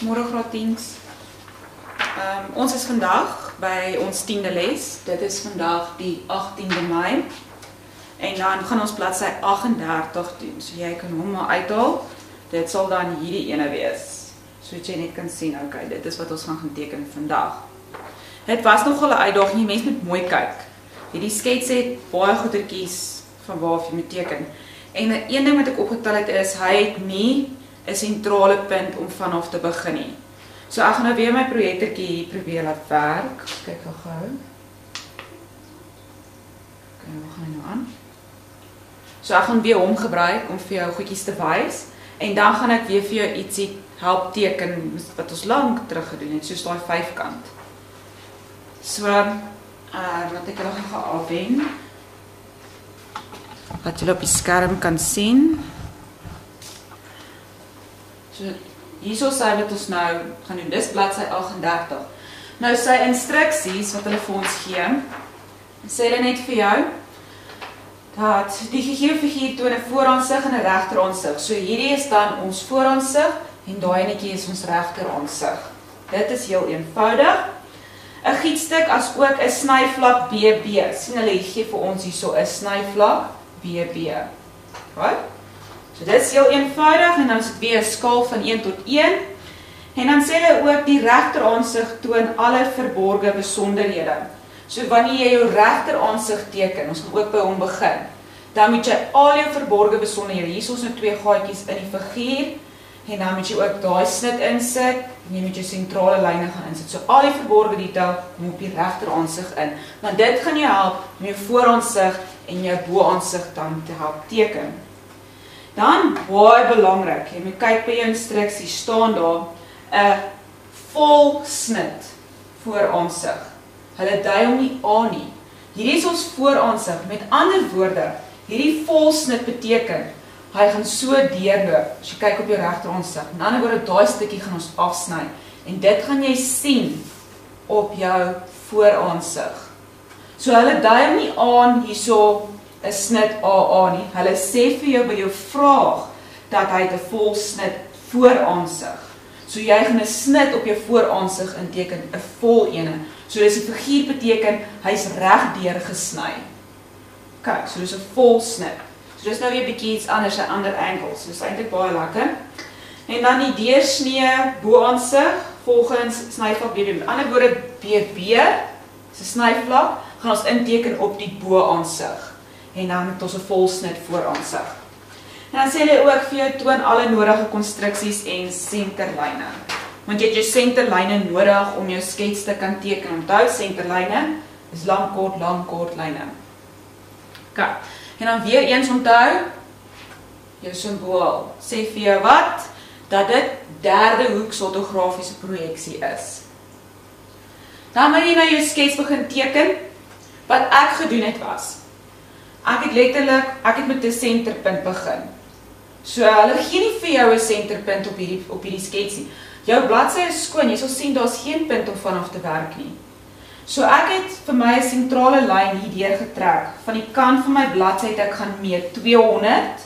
Môre graad 10's. Ons is vandag by ons 10de les. Dit is vandag die 18de Mei. En dan gaan ons bladsy 38 doen. So jy kan hom maar uithaal. Dit sal dan hierdie ene wees. So jy net kan sien, okay, dit is wat ons gaan teken vandag. Dit was nogal 'n uitdaging, die mens moet mooi kyk. Hierdie skets het baie goedertjies van waar jy moet teken. En een ding wat ek opgetel het is, hy het nie 'n sentrale punt om vanaf te begin nie. So ek gaan nou weer my projektertjie hier probeer laat werk. Kyk gou. Okay, wat gaan hy nou aan? So ek gaan weer hom gebruik om vir jou goedjies te wys. En dan gaan ek weer vir jou ietsie help teken wat ons lank terug gedoen het, soos daai vyfkant. So, wat ek nog gaan afwen. Wat julle op die skerm kan sien. So, hierso sê wat ons nou gaan doen, dis bladsy 38. Nou sy instruksies wat hulle vir ons gee, sê hulle net vir jou, dat die gegee figuur toon 'n vooraansig en 'n regteraansig. So hierdie is dan ons vooraansig en daai enetjie is ons regteraansig. Dit is heel eenvoudig. 'n gietstuk as ook 'n snyvlak BB. Sien hulle gee vir ons hierso 'n snyvlak BB. Right? So dit is heel eenvoudig en dan is dit weer 'n skaal van 1 tot 1. En dan sê hulle ook die regteraansig toon alle verborgde besonderhede. So wanneer jy jou regteraansig teken, ons gaan ook by hom begin, dan moet jy al jou verborgde besonderhede, hier is ons nou 2 gaatjies in die figuur, en dan moet jy ook daai snit insit, en jy moet jou sentrale lyne gaan insit. So al die verborgde detail moet op die regteraansig in, want dit gaan jou help om jou vooraansig en jou boaansig dan te help teken. Dan, baie belangrik, jy moet kyk by jou instruksie, staan daar 'n vol snit vooraansig. Hulle dui hom nie aan nie. Hierdie is ons vooraansig. Met ander woorde, hierdie volsnit beteken, hy gaan so deurloop, as jy kyk op jou regteraansig. Met ander woorde, daai stukkie gaan ons afsny. En dit gaan jy sien op jou vooraansig. So hulle dui hom nie aan hierso 'n snit AA nie. Hulle sê vir jou by jou vraag, dat hy 'n volsnit vooraansig. So jy gaan 'n snit op jou vooraansig inteken, 'n vol ene. So dis die figuur beteken, hy's reg deur gesny. Kyk, so dis 'n vol snit. So dis nou weer bietjie iets anders, 'n ander angle. So dis eintlik baie lekker. En dan die deursnee boaansig volgens snyvlak BB. Met ander woorde BB se snyvlak gaan ons inteken op die boaansig. En dan het ons 'n vol snit vooraansig. En dan sê hulle ook vir jou toon alle nodige konstruksies en senterlyne. Want jy het jou senterlyne nodig om jou skets te kan teken. Onthou, senterlyne is lang kort lyne. Okay. En dan weer eens onthou, jou simbool sê vir jou wat? Dat dit derde hoeks ortografiese projeksie is. Dan moet jy nou jou skets begin teken. Wat ek gedoen het was, ek het met 'n senterpunt begin. So hulle gee nie vir jou 'n senterpunt op hierdie sketsie. Jou bladsy is skoon, jy sal sien daar's geen punt om vanaf te werk nie. So ek het vir my 'n sentrale lyn hier deur getrek. Van die kant van my bladsy het ek gaan meet 200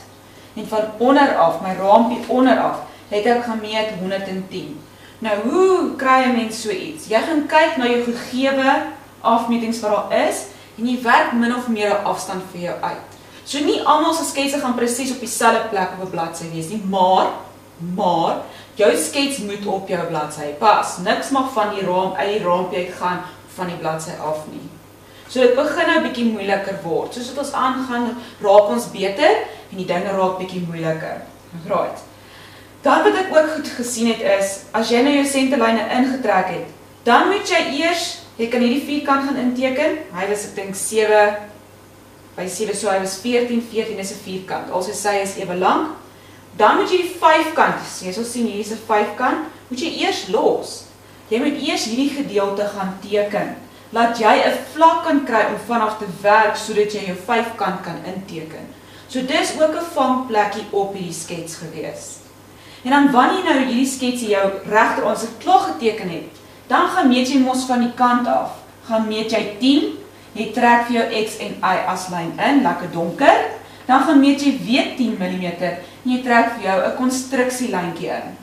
en van onder af, my raampie onder af, het ek gaan meet 110. Nou hoe kry 'n mens so iets? Jy gaan kyk na jou gegewe afmetings wat daar is en jy werk min of meer 'n afstand vir jou uit. So nie almal se sketse gaan presies op dieselfde plek op 'n bladsy wees nie, maar jou skets moet op jou bladsy pas. Niks mag van die uit die raampie uit gaan van die bladsy af nie. So dit begin nou bietjie moeiliker word. Soos dit ons aangaan, raak ons beter en die dinge raak bietjie moeiliker. Right. Dan wat ek ook goed gesien het is, as jy nou jou senterlyne ingetrek het, dan moet jy kan hierdie vierkant gaan inteken. Hy was ek dink 7 by 7, so hy was 14 is 'n vierkant. Al sy is ewe lank. Dan moet jy die vyfkant, jy sal sien hier is 'n vyfkant, moet jy eers los. Jy moet eers hierdie gedeelte gaan teken. Laat jy 'n vlak kan kry om vanaf te werk sodat jy jou vyfkant kan inteken. So dis ook 'n vangplekkie op hierdie skets gewees. En dan wanneer jy nou hierdie sketsie jou regteraansig klaar geteken het, dan gaan meet jy mos van die kant af. Gaan meet jy 10, jy trek vir jou X en Y aslyn in, lekker donker. Dan gaan meet jy weer 10 mm en jy trek vir jou 'n konstruksielyntjie in.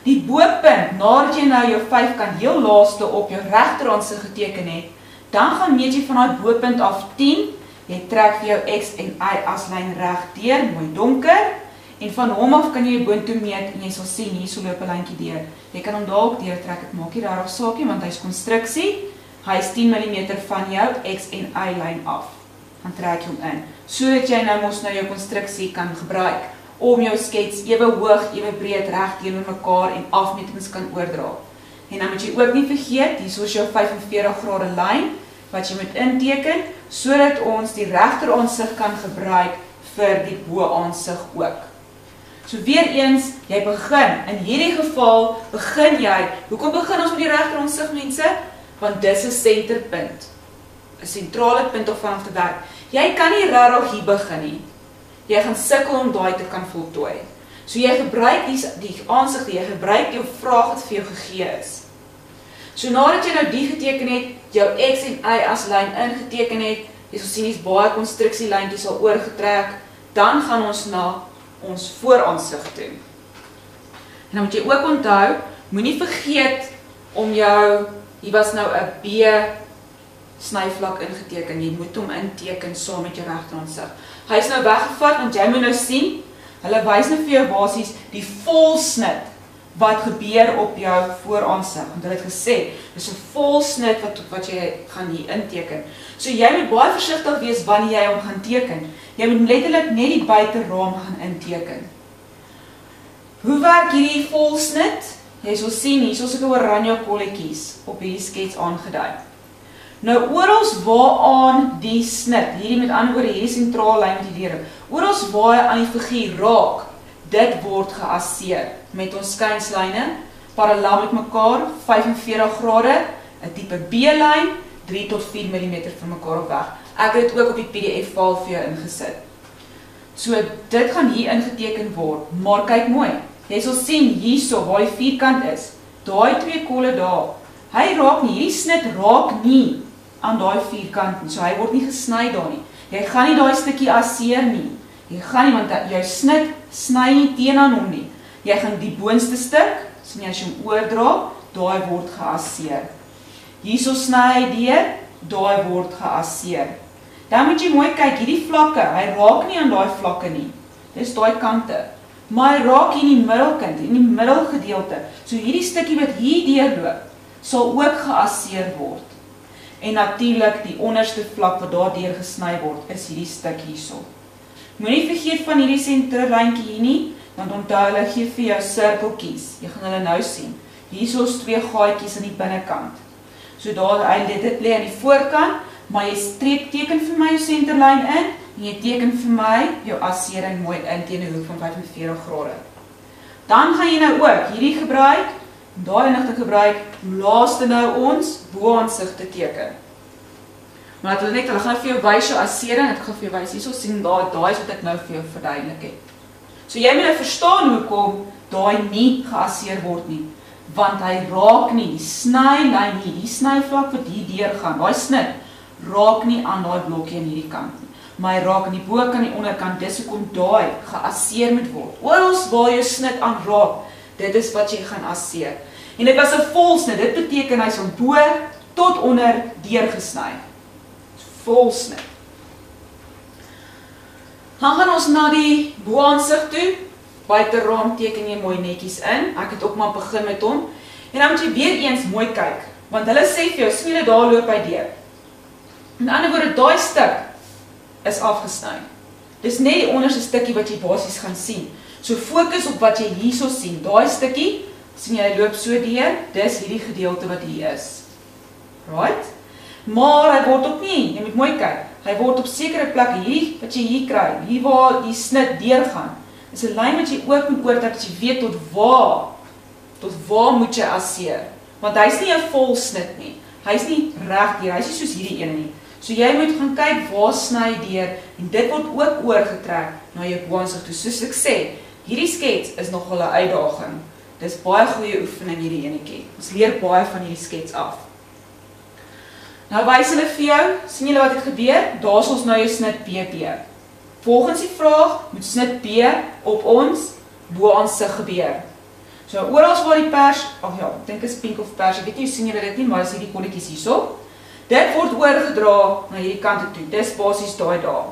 Die bopunt, nadat jy nou jou vyfkant heel laaste op jou regterhaansig geteken het, dan gaan meet jy van daai bopunt af 10, jy trek vir jou X en Y aslyn reg deur, mooi donker, en van hom af kan jy jou boontoe meet en jy sal sien hier so loop 'n lyntjie deur. Jy kan hom dalk deurtrek, dit maak nie regtig saak nie want hy's konstruksie. Hy is 10 mm van jou X en Y lyn af. Dan trek jy hom in, sodat jy nou mos nou jou konstruksie kan gebruik om jou skets ewe hoog, ewe breed reg teenoor mekaar en afmetings kan oordra. En dan moet jy ook nie vergeet, hier is jou 45 grade lyn wat jy moet inteken sodat ons die regteraansig kan gebruik vir die boaansig ook. So weer eens, jy begin, in hierdie geval begin jy, hoekom begin ons met die regteraansig mense? Want dis 'n senterpunt, 'n sentrale punt of vanaf te werk. Jy kan nie regtig hier begin nie. Jy gaan sukkel om daai te kan voltooi. So jy gebruik die aansigte, jy gebruik jou vraag wat vir jou gegee is. So nadat jy nou die geteken het, jou X en Y as lyn ingeteken het, jy sal sien hier's baie konstruksielyntjies al oorgetrek, dan gaan ons na ons vooraansig toe. En dan moet jy ook onthou, moenie vergeet om jou, hier was nou 'n B snyvlak ingeteken, jy moet hom inteken saam met jou regteraansig. Hy is nou weggevat, want jy moet nou sien, hulle wys nou vir jou basies die volsnit wat gebeur op jou vooraansig. Want hulle het gesê, dis 'n volsnit wat jy gaan hier inteken. So jy moet baie versigtig wees wanneer jy hom gaan teken. Jy moet letterlik net die buiteraam gaan inteken. Hoe werk hierdie volsnit? Jy sal sien, hier is sulke oranje kolletjies op hierdie skets aangedui. Nou orals waaraan die snit, hierdie met ander woorde, hierdie sentrale lyn met die deure, orals waar hy aan die figuur raak, dit word geasseer met ons skynslyne, parallel met mekaar, 45 grade, 'n tipe B-lyn, 3 tot 4 mm van mekaar op weg. Ek het dit ook op die PDF-file vir jou ingesit. So dit gaan hier ingeteken word, maar kyk mooi, jy sal sien hierso waar die vierkant is, daai twee kolle daar, hy raak nie, hierdie snit raak nie aan daai vierkant nie, so hy word nie gesny daar nie. Jy gaan nie daai stukkie asseer nie. Jy gaan nie, want jou snit sny nie teen aan hom nie. Jy gaan die boonste stuk, sien jy as jy hom oordra, daai word geasseer. Hierso sny hy deur, daai word geasseer. Dan moet jy mooi kyk, hierdie vlakke, hy raak nie aan daai vlakke nie. Dis daai kante. Maar hy raak hier in die middelkant, in die middelgedeelte. So hierdie stukkie wat hier deurloop, sal ook geasseer word. En natuurlik die onderste vlak wat daar deur gesny word, is hierdie stuk hierso. Moenie vergeet van hierdie senterlyntjie hier nie, want onthou hulle gee vir jou sirkeltjies. Jy gaan hulle nou sien. Hierso is 2 gaatjies aan die binnekant. So daar dit lê aan die voorkant, maar jy teken vir my jou senterlyn in en jy teken vir my jou assering mooi in teen 'n hoek van 45 grade. Dan gaan jy nou ook hierdie gebruik, daai inligting gebruik om laaste nou ons boaansig te teken. Maar hulle gaan vir jou wys jou assering, ek gaan vir jou wys hierso sien daai is wat ek nou vir jou verduidelik het. So jy moet nou verstaan hoekom daai nie geasseer word nie, want hy raak nie, die snylyn hier, die snyvlak wat hier deurgaan, daai snit raak nie aan daai blokkie aan hierdie kant nie, maar hy raak aan die bokant en die onderkant, dis hoekom daai geasseer moet word. Orals waar jou snit aan raak, dit is wat jy gaan asseer. En dit was 'n volsnit, dit beteken hy's van bo tot onder deurgesny. Volsnit. Dan gaan ons na die boaansig toe. Buiteraam teken jy mooi netjies in. Ek het ook maar begin met hom. En dan moet jy weer eens mooi kyk, want hulle sê vir jou, sien jy daar loop hy deur. In ander woorde, daai stuk is afgesny. Dis net die onderste stukkie wat jy basies gaan sien. So fokus op wat jy hierso sien. Daai stukkie, sien jy hy loop so deur, dis hierdie gedeelte wat hier is. Right? Maar hy word ook nie, jy moet mooi kyk, hy word op sekere plekke, hierdie wat jy hier kry, hier waar die snit deurgaan, is 'n lyn wat jy ook moet oortrek, dat jy weet tot waar moet jy asseer. Want hy's nie 'n volsnit nie, hy's nie reg deur, hy's nie soos hierdie ene nie. So jy moet gaan kyk waar sny deur, en dit word ook oorgetrek na jou boaansig toe. Soos ek sê, hierdie skets is nogal 'n uitdaging. Dis baie goeie oefening hierdie enetjie. Ons leer baie van hierdie skets af. Nou wys hulle vir jou, sien julle wat het gebeur? Daar is ons nou jou snit BB. Volgens die vraag moet snit B op ons boaansig gebeur. So, oral waar die pers, ag ja, ek dink is pink of pers, ek weet nie, sien julle dit nie, maar is hierdie kolletjies hierso. Dit word oorgedra na hierdie kante toe, dis basies daai daar.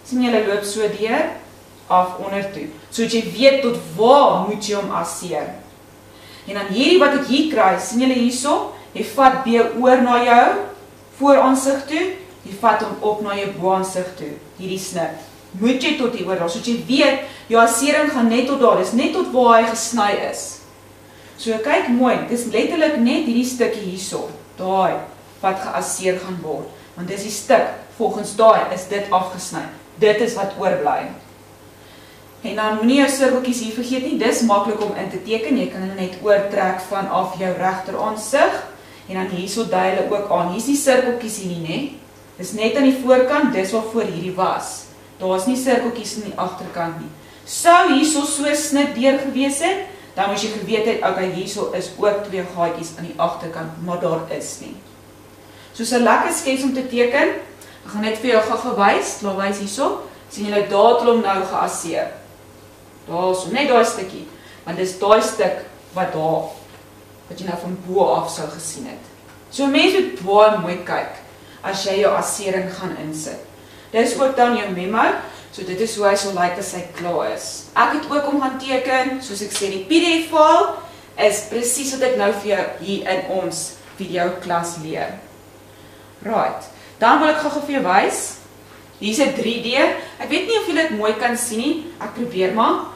Sien julle loop so deur, af onder toe. So dat jy weet tot waar moet jy hom asseer. En dan hierdie wat ek hier kry, sien julle hierso, jy vat B oor na jou vooraansig toe, jy vat hom op na jou boaansig toe, hierdie snit. Moet jy tot hier oor daar, so dat jy weet, jou assering gaan net tot daar, dis net tot waar hy gesny is. So kyk mooi, dis letterlik net hierdie stukkie hierso, daai wat geasseer gaan word, want dis die stuk, volgens daai is dit afgesny, dit is wat oorbly. En dan moenie jou sirkeltjies hier vergeet nie, dis maklik om in te teken, jy kan hulle net oortrek vanaf jou regteraansig, en dan hierso dui hulle ook aan, hier is die sirkeltjies hier nie, nee? Dis net aan die voorkant, dis wat voor hierdie was. Daar is nie sirkeltjies in die agterkant nie. Sou hierso so snit deur gewees het, dan moes jy geweet het, okay, hierso is ook 2 gaatjies aan die agterkant, maar daar is nie. Soos 'n lekker skets om te teken, ek gaan net vir jou gou wys, laat wys hierso, sien julle daar het hom nou geasseer. Daar so, net daai stukkie, want dis daai stuk wat daar, wat jy nou van bo af sou gesien het. So mense moet baie mooi kyk, as jy jou assering gaan insit. Dis ook dan jou memo, so dit is hoe hy so lyk as hy klaar is. Ek het ook om gaan teken, soos ek sê, die PDF-file is presies wat ek nou vir jou hier in ons video klas leer. Right, dan wil ek gou vir jou wys, hier is 'n 3D, ek weet nie of julle dit mooi kan sien nie, ek probeer maar.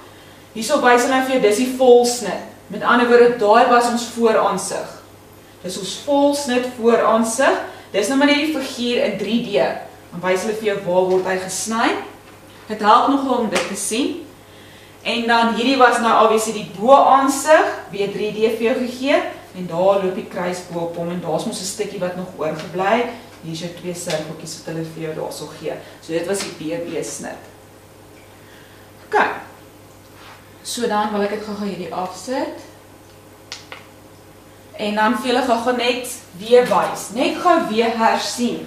Hierso wys hy nou vir jou, dis die volsnit. Met ander woorde, daai was ons vooraansig. Dis ons volsnit vooraansig, dis nou maar net die figuur in 3D. Dan wys hulle vir jou waar word hy gesny. Dit help nogal om dit te sien. En dan hierdie was nou obviously die boaansig, weer 3D vir jou gegee, en daar loop die kruis bo op hom, en daar's mos 'n stukkie wat nog oorgebly. Hier is jou 2 sirkeltjies wat hulle vir jou daarso gee. So dit was die BB snit. OK. So dan wil ek dit gou hierdie afsit. En dan vir julle gou net weer wys. Net gou weer hersien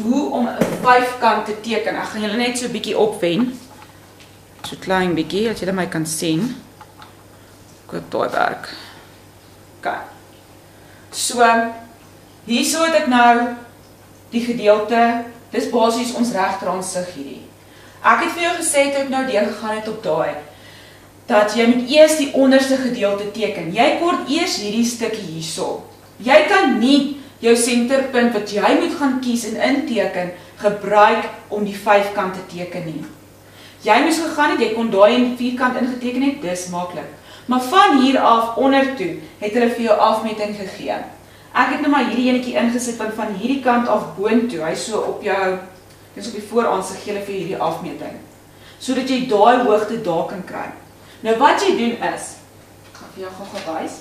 hoe om 'n 5-kant te teken. Ek gaan julle net so 'n bietjie opwen. So klein bietjie, dat julle my kan sien. Ek hoop daai werk. OK. So hierso het ek nou die gedeelte, dis basies ons regteraansig hierdie. Ek het vir jou gesê toe ek nou deurgegaan het op daai, dat jy moet eers die onderste gedeelte teken. Jy kort eers hierdie stukkie hierso. Jy kan nie jou senterpunt wat jy moet gaan kies en inteken, gebruik om die 5-kant te teken nie. Jy moes gegaan het, jy kon daai in 4-kant ingeteken het, dis maklik. Maar van hier af onder toe, het hulle vir jou afmeting gegee. Ek het nou maar hierdie enetjie ingesit, want van hierdie kant af boontoe, hy so op jou, dis op die vooraansig, gee hulle vir hierdie afmeting. Sodat jy daai hoogte daar kan kry. Nou wat jy doen is, ek gaan vir jou gou wys.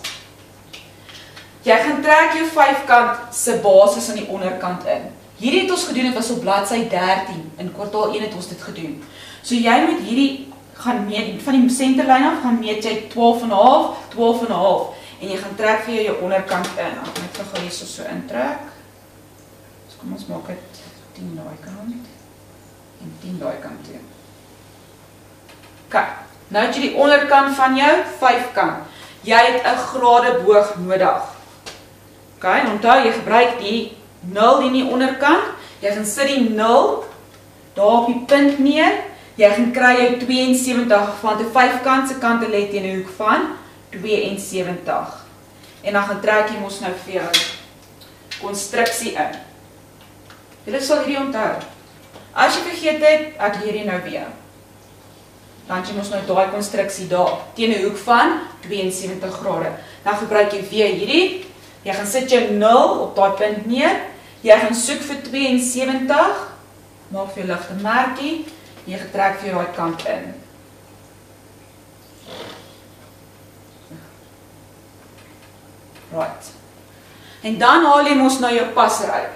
Jy gaan trek jou 5-kant se basis aan die onderkant in. Hierdie het ons gedoen, dit was op bladsy 13, in kwartaal 1 het ons dit gedoen. So jy moet hierdie gaan meet, van die senterlyn af gaan meet jy 12,5, 12,5, en jy gaan trek vir jou onderkant in. Ek gaan net gou hierso so intrek. So kom ons maak dit 10 daai kant, en 10 daai kant toe. OK. Nou het jy die onderkant van jou 5-kant. Jy het 'n gradeboog nodig. OK, en onthou jy gebruik die 0 in die onderkant. Jy gaan sit die 0 daar op die punt neer. Jy gaan kry jou 72 van die 5-kant se kante lê teen 'n hoek van 72. En dan gaan trek jy mos nou vir jou konstruksie in. Julle sal hierdie onthou. As jy vergeet het, ek leer jy nou weer. Dan jy mos nou daai konstruksie daar, teen 'n hoek van 72 grade. Dan gebruik jy weer hierdie, jy gaan sit jou 0 op daai punt neer, jy gaan soek vir 72, maak vir jou ligte merkie, en jy getrek vir jou daai kant in. Right. En dan haal jy mos nou jou passer uit.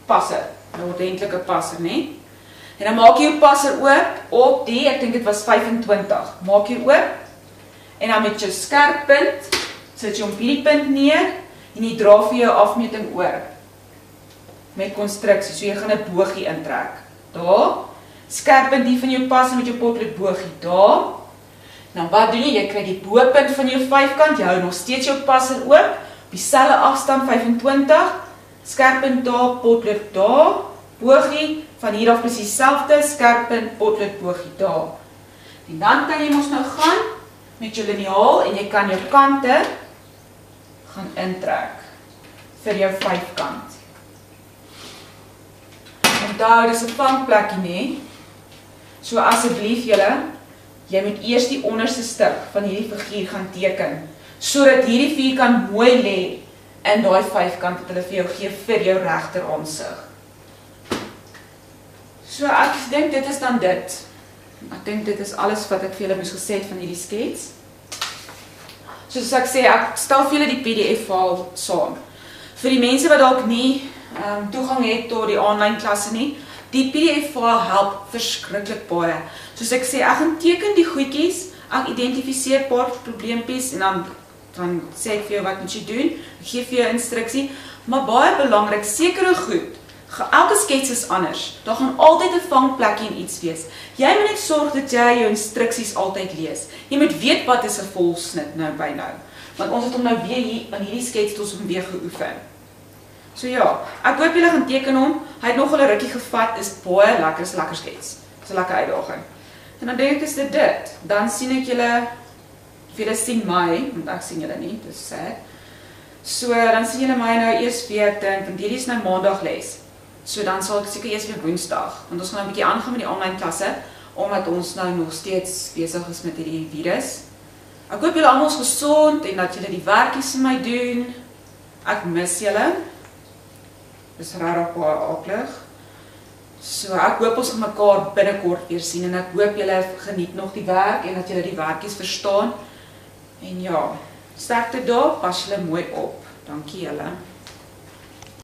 Passer, nou ordentlike passer, nee? En dan maak jy jou passer oop op die, ek dink dit was 25, maak jy oop, en dan met jou skerp punt, sit jy op hierdie punt neer, en jy dra vir jou afmeting oor, met konstruksie, so jy gaan 'n boogie intrek, daar, skerp punt die van jou passer met jou potlood boogie, daar, Nou wat doen jy? Jy kry die bopunt van jou vyfkant, jy hou nog steeds jou passer oop, op dieselfde afstand 25, skerpunt daar, potlood daar, bogie, van hier af presies dieselfde, skerpunt, potlood, bogie daar. En dan kan jy mos nou gaan met jou liniaal en jy kan jou kante gaan intrek vir jou vyfkant. Onthou, dis 'n vangplekkie nie. So asseblief julle, jy moet eers die onderste stuk van hierdie figuur gaan teken, sodat hierdie vierkant mooi lê in daai vyfkant wat hulle vir jou gee vir jou regteraansig. So ek dink dit is dan dit. Ek dink dit is alles wat ek vir julle moes gesê het van hierdie skets. Soos ek sê, ek stel vir julle die PDF-file saam. Vir die mense wat dalk nie toegang het tot die online klasse nie, die PDF-file help verskriklik baie. Soos ek sê, ek gaan teken die goedjies, ek identifiseer 'n paar probleempies en dan sê ek vir jou wat moet jy doen, ek gee vir jou instruksie, maar baie belangrik, sekere goed, elke skets is anders, daar gaan altyd 'n vangplekkie in iets wees. Jy moet net sorg dat jy jou instruksies altyd lees. Jy moet weet wat is 'n volsnit nou by nou, want ons het hom nou weer hier in hierdie skets ons hom weer geoefen. So ja, ek hoop julle gaan teken hom. Hy het nogal 'n rukkie gevat, is baie lekker, is 'n lekker skets. Dis 'n lekker uitdaging. En dan dink ek is dit. Dan sien ek julle, of julle sien my, want ek sien julle nie, dis sad. So dan sien julle my nou eers weer, want hierdie is nou maandag les. So dan sal ek seker eers weer woensdag, want ons gaan 'n bietjie aangaan met die online klasse, omdat ons nou nog steeds besig is met hierdie virus. Ek hoop julle almal is gesond en dat julle die werkies vir my doen. Ek mis julle. Dis regtig baie aklig. So ek hoop ons gaan mekaar binnekort weer sien en ek hoop julle geniet nog die werk en dat julle die werkies verstaan. En ja, sterkte daar, pas julle mooi op. Dankie julle.